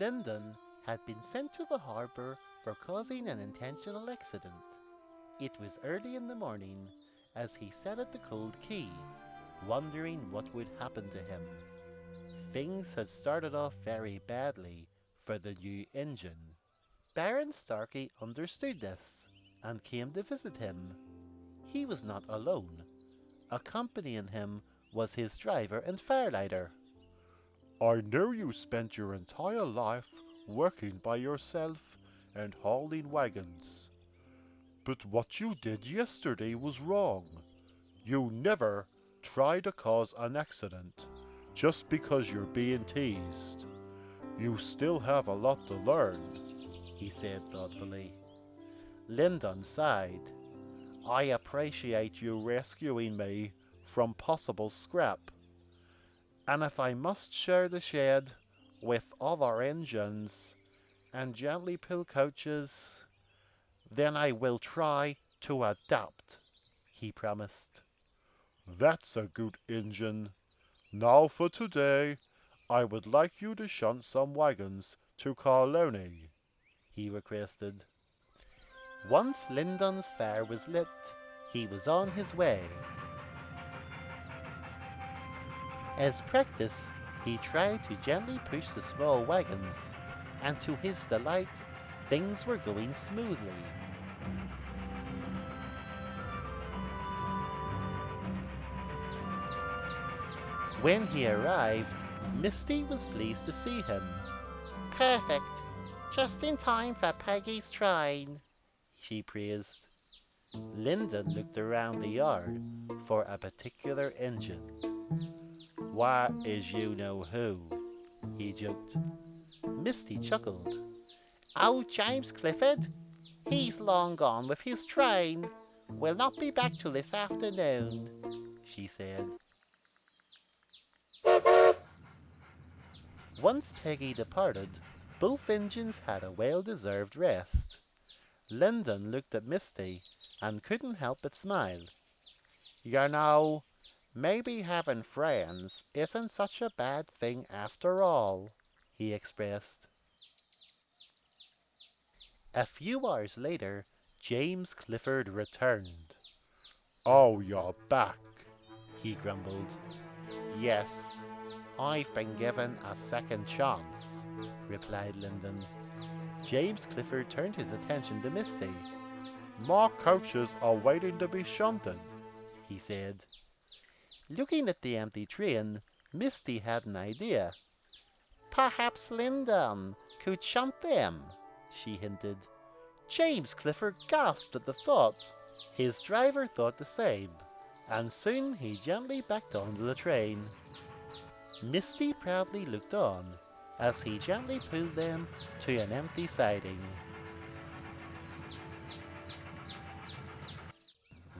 Linden had been sent to the harbour for causing an intentional accident. It was early in the morning as he sat at the cold quay, wondering what would happen to him. Things had started off very badly for the new engine. Baron Starkey understood this and came to visit him. He was not alone. Accompanying him was his driver and firelighter. I know you spent your entire life working by yourself and hauling wagons. But what you did yesterday was wrong. You never try to cause an accident just because you're being teased. You still have a lot to learn, he said thoughtfully. Linden sighed. I appreciate you rescuing me from possible scrap. And if I must share the shed with other engines and gently pull coaches, then I will try to adapt, he promised. That's a good engine. Now for today, I would like you to shunt some wagons to Carlone, he requested. Once Linden's fire was lit, he was on his way. As practice, he tried to gently push the small wagons, and to his delight, things were going smoothly. When he arrived, Misty was pleased to see him. Perfect! Just in time for Peggy's train, she praised. Linden looked around the yard for a particular engine. Why is you know who? He joked. Misty chuckled. Oh, James Clifford? He's long gone with his train. Will not be back till this afternoon, she said. Once Peggy departed, both engines had a well-deserved rest. Linden looked at Misty and couldn't help but smile. You know, maybe having friends isn't such a bad thing after all, he expressed. A few hours later, James Clifford returned. Oh, you're back, he grumbled. Yes, I've been given a second chance, replied Linden. James Clifford turned his attention to Misty. More coaches are waiting to be shunted, he said. Looking at the empty train, Misty had an idea. Perhaps Linden could shunt them, she hinted. James Clifford gasped at the thought. His driver thought the same, and soon he gently backed onto the train. Misty proudly looked on as he gently pulled them to an empty siding.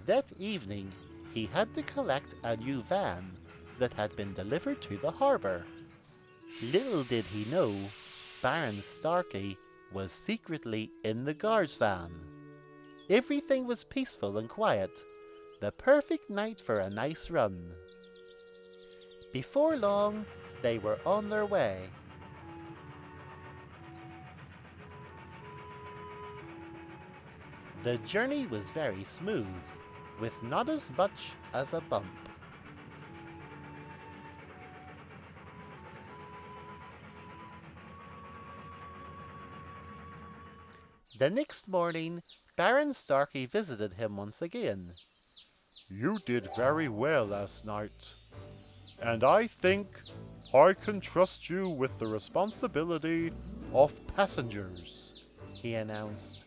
That evening, he had to collect a new van that had been delivered to the harbour. Little did he know, Baron Starkey was secretly in the guard's van. Everything was peaceful and quiet, the perfect night for a nice run. Before long, they were on their way. The journey was very smooth, with not as much as a bump. The next morning, Baron Starkey visited him once again. You did very well last night, and I think I can trust you with the responsibility of passengers, he announced.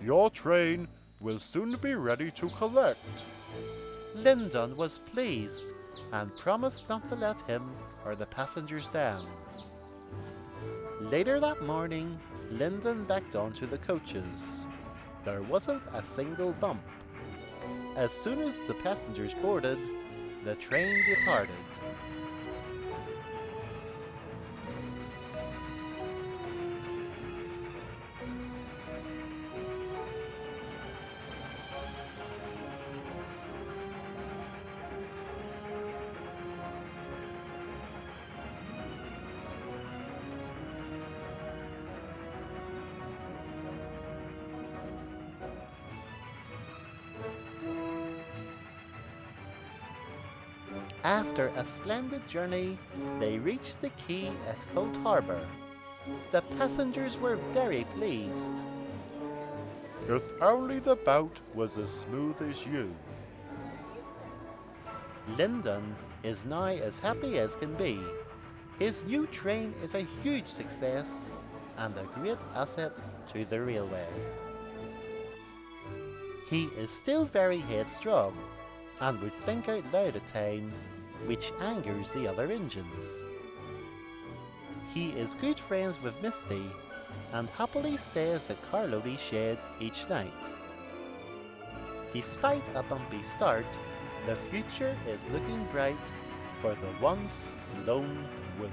Your train will soon be ready to collect. Linden was pleased and promised not to let him or the passengers down. Later that morning, Linden backed onto the coaches. There wasn't a single bump. As soon as the passengers boarded, the train departed. After a splendid journey, they reached the quay at Cold Harbour. The passengers were very pleased. If only the boat was as smooth as you. Linden is now as happy as can be. His new train is a huge success and a great asset to the railway. He is still very headstrong and would think out loud at times, which angers the other engines. He is good friends with Misty and happily stays at Carlody's sheds each night. Despite a bumpy start, the future is looking bright for the once lone wolf.